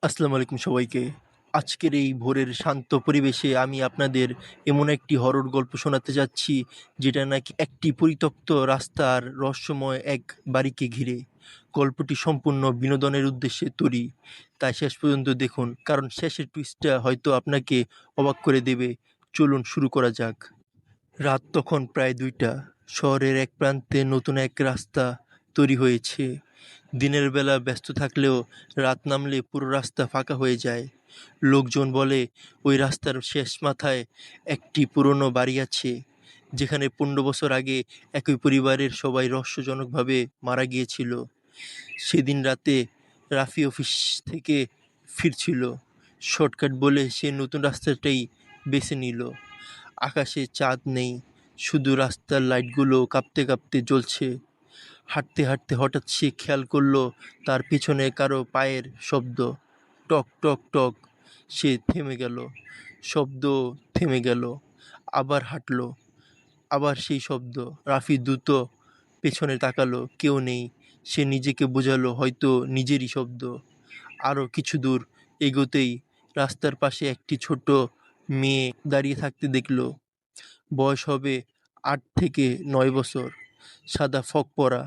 আসসালামু আলাইকুম সবাইকে। আজকের এই ভোরের শান্ত পরিবেশে আমি আপনাদের এমন একটি হরর গল্প শোনাতে যাচ্ছি, যেটা নাকি একটি পরিত্যক্ত রাস্তার রহস্যময় এক বাড়িকে ঘিরে। গল্পটি সম্পূর্ণ বিনোদনের উদ্দেশ্যে তৈরি, তাই শেষ পর্যন্ত দেখুন, কারণ শেষের টুইস্টটা হয়তো আপনাকে অবাক করে দেবে। চলুন শুরু করা যাক। রাত তখন প্রায় ২টা। শহরের এক প্রান্তে নতুন এক রাস্তা তৈরি হয়েছে। দিনের বেলা ব্যস্ত থাকলেও রাত নামলে পুরো রাস্তা ফাঁকা হয়ে যায়। লোকজন বলে ওই রাস্তার শেষ মাথায় একটি পুরনো বাড়ি আছে, যেখানে ১৫ বছর আগে একই পরিবারের সবাই রহস্যজনকভাবে মারা গিয়েছিল। সেদিন রাতে রাফি অফিস থেকে ফিরছিল। শর্টকাট বলে সে নতুন রাস্তাটাই বেছে নিল। আকাশে চাঁদ নেই, শুধু রাস্তার লাইটগুলো কাঁপতে কাঁপতে জ্বলছে। হাঁটতে হাঁটতে হঠাৎ সে খেয়াল করলো তার পিছনে কারো পায়ের শব্দ। টক টক টক। সে থেমে গেল। শব্দ থেমে গেল। আবার হাঁটলো। আবার সেই শব্দ। রাফি দ্রুত পেছনে তাকালো, কেউ নেই। সে নিজেকে বোঝালো হয়তো নিজেরই শব্দ। আরও কিছু দূর এগোতেই রাস্তার পাশে একটি ছোট মেয়ে দাঁড়িয়ে থাকতে দেখলো। বয়স হবে ৮ থেকে ৯ বছর। সাদা ফক পরা,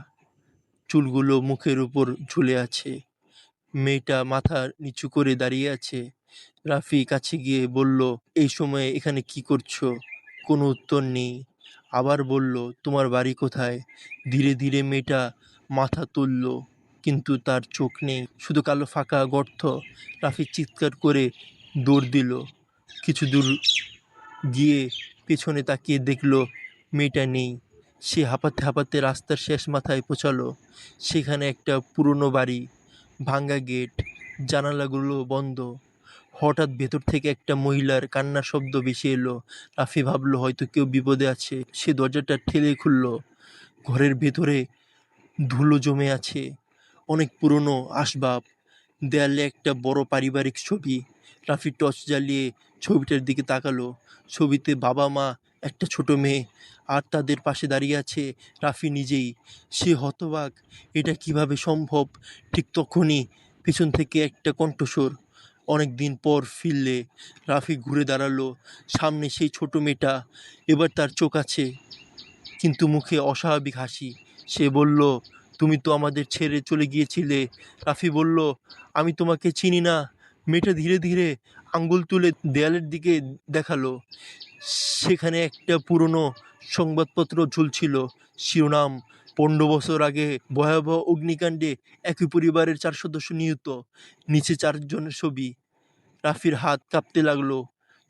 চুলগুলো মুখের উপর ঝুলে আছে। মেয়েটা মাথা নিচু করে দাঁড়িয়ে আছে। রাফি কাছে গিয়ে বলল, এই সময়ে এখানে কি করছো? কোনো উত্তর নেই। আবার বলল, তোমার বাড়ি কোথায়? ধীরে ধীরে মেয়েটা মাথা তুলল, কিন্তু তার চোখ নেই, শুধু কালো ফাঁকা গর্ত। রাফি চিৎকার করে দৌড় দিল। কিছু দূর গিয়ে পেছনে তাকিয়ে দেখল মেয়েটা নেই। সে হাঁপাতে হাঁপাতে রাস্তার শেষ মাথায় পৌঁছালো। সেখানে একটা পুরনো বাড়ি, ভাঙা গেট, জানালাগুলো বন্ধ। হঠাৎ ভেতর থেকে একটা মহিলার কান্নার শব্দ ভেসে এলো। রাফি ভাবলো হয়তো কেউ বিপদে আছে। সে দরজাটা ঠেলে খুলল। ঘরের ভেতরে ধুলো জমে আছে, অনেক পুরনো আসবাব, দেয়ালে একটা বড় পারিবারিক ছবি। রাফি টর্চ জ্বালিয়ে ছবিটার দিকে তাকালো। ছবিতে বাবা মা, একটা ছোট মেয়ে, আর তাদের পাশে দাঁড়িয়ে আছে রাফি নিজেই। সে হতবাক, এটা কিভাবে সম্ভব? ঠিক তখনই পিছন থেকে একটা কণ্ঠস্বর, অনেক দিন পর ফিরলে। রাফি ঘুরে দাঁড়ালো। সামনে সেই ছোট মেয়েটা। এবার তার চোখ আছে, কিন্তু মুখে অস্বাভাবিক হাসি। সে বলল, তুমি তো আমাদের ছেড়ে চলে গিয়েছিলে। রাফি বলল, আমি তোমাকে চিনি না। মেয়েটা ধীরে ধীরে আঙ্গুল তুলে দেয়ালের দিকে দেখালো। সেখানে একটা পুরনো সংবাদপত্র ঝুলছিল। শিরোনাম, ১৫ বছর আগে ভয়াবহ অগ্নিকাণ্ডে একই পরিবারের ৪ সদস্য নিহত। নিচে ৪ জনের ছবি। রাফির হাত কাঁপতে লাগলো।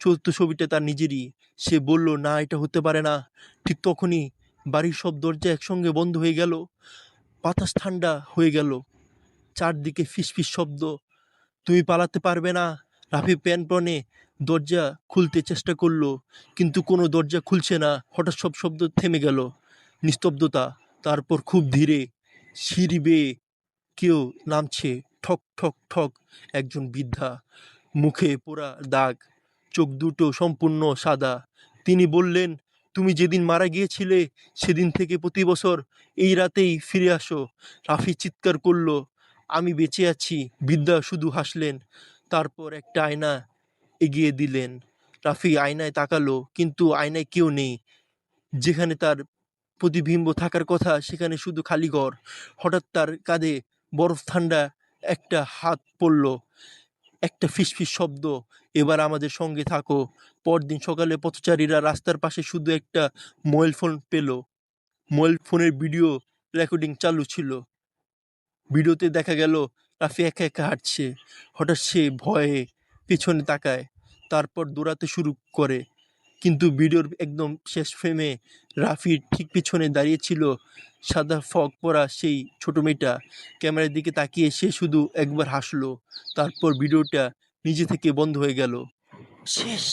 চতুর্থ ছবিটা তার নিজেরই। সে বলল, না, এটা হতে পারে না। ঠিক তখনই বাড়ির সব দরজা একসঙ্গে বন্ধ হয়ে গেল। বাতাস ঠান্ডা হয়ে গেল। চারদিকে ফিসফিস শব্দ। তুমি পালাতে পারবে না। রাফি প্রাণপণে দরজা খুলতে চেষ্টা করলো, কিন্তু কোনো দরজা খুলছে না। হঠাৎ সব শব্দ থেমে গেল। নিস্তব্ধতা। তারপর খুব ধীরে সিঁড়ি বেয়ে কেউ নামছে। ঠক ঠক ঠক। একজন বৃদ্ধা, মুখে পোড়া দাগ, চোখ দুটো সম্পূর্ণ সাদা। তিনি বললেন, তুমি যেদিন মারা গিয়েছিলে সেদিন থেকে প্রতি বছর এই রাতেই ফিরে আসো। রাফি চিৎকার করল, আমি বেঁচে আছি। বৃদ্ধা শুধু হাসলেন। তারপর একটা আয়না এগিয়ে দিলেন। রাফি আয়নায় তাকালো, কিন্তু আয়নায় কেউ নেই। যেখানে তার প্রতিবিম্ব থাকার কথা সেখানে শুধু খালি ঘর। হঠাৎ তার কাঁধে বরফ ঠান্ডা একটা হাত পড়ল। একটা ফিসফিস শব্দ, এবার আমাদের সঙ্গে থাকো। পরদিন সকালে পথচারীরা রাস্তার পাশে শুধু একটা মোবাইল ফোন পেল। মোবাইল ফোনের ভিডিও রেকর্ডিং চালু ছিল। ভিডিওতে দেখা গেল রাফি একা একা হাঁটছে। হঠাৎ সে ভয়ে পেছনে তাকায়, তারপর দৌড়াতে শুরু করে। কিন্তু ভিডিওর একদম শেষ ফ্রেমে রাফির ঠিক পিছনে দাঁড়িয়ে ছিল সাদা ফগ পরা সেই ছোট মেয়েটা। ক্যামেরার দিকে তাকিয়ে সে শুধু একবার হাসলো। তারপর ভিডিওটা নিজে থেকে বন্ধ হয়ে গেল। শেষ।